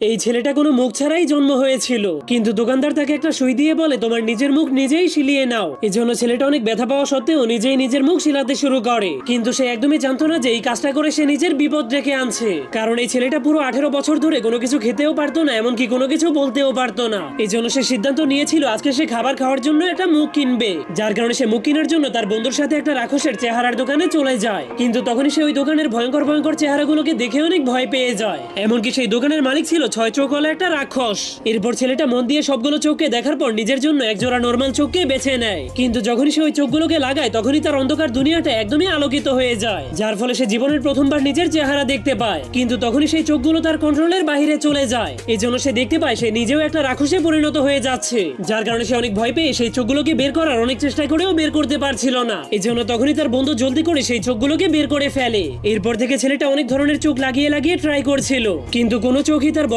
এই ছেলেটা কোনো মুখ ছাড়াই জন্ম হয়েছিল, কিন্তু দোকানদার তাকে একটা সুই দিয়ে বলে তোমার নিজের মুখ নিজেই শিলিয়ে নাও। এজন্য ছেলেটা অনেক ব্যথা পাওয়া সত্ত্বেও নিজেই নিজের মুখ শিলাতে শুরু করে, কিন্তু সে একদমই জানতো না যে এই কাজটা করে সে নিজের বিপদ ডেকে আনছে। কারণ এই ছেলেটা পুরো 18 বছর ধরে কোনো কিছু খেতেও পারতো না, এমনকি কোনো কিছু বলতেও পারতো না। এই জন্য সে সিদ্ধান্ত নিয়েছিল আজকে সে খাবার খাওয়ার জন্য একটা মুখ কিনবে, যার কারণে সে মুখ কেনার জন্য তার বন্ধুর সাথে একটা রাক্ষসের চেহারার দোকানে চলে যায়। কিন্তু তখনই সে ওই দোকানের ভয়ঙ্কর ভয়ঙ্কর চেহারাগুলোকে দেখে অনেক ভয় পেয়ে যায়। এমনকি সেই দোকানের মালিক ছিল 6 চোখওয়ালা একটা রাক্ষস। এরপর ছেলেটা মন দিয়ে সবগুলো চোখকে দেখার পর নিজের জন্য একজোড়া নরমাল চোখকে বেছে নেয়। কিন্তু যখনই সে ওই চোখগুলোকে লাগায় তখনই তার অন্ধকার দুনিয়াটা একদমই আলোকিত হয়ে যায়, যার ফলে সে জীবনের প্রথমবার নিজের চেহারা দেখতে পায়। কিন্তু তখনই সেই চোখগুলো তার কন্ট্রোলের বাইরে চলে যায়। এই জন্য সে দেখতে পায় সে নিজেও একটা রাক্ষসে পরিণত হয়ে যাচ্ছে, যার কারণে সে অনেক ভয় পেয়ে সেই চোখগুলোকে বের করার অনেক চেষ্টা করেও বের করতে পারছিল না। এই জন্য তখনই তার বন্ধু জলদি করে সেই চোখগুলোকে বের করে ফেলে। এরপর থেকে ছেলেটা অনেক ধরনের চোখ লাগিয়ে লাগিয়ে ট্রাই করছিল, কিন্তু কোনো চোখই তার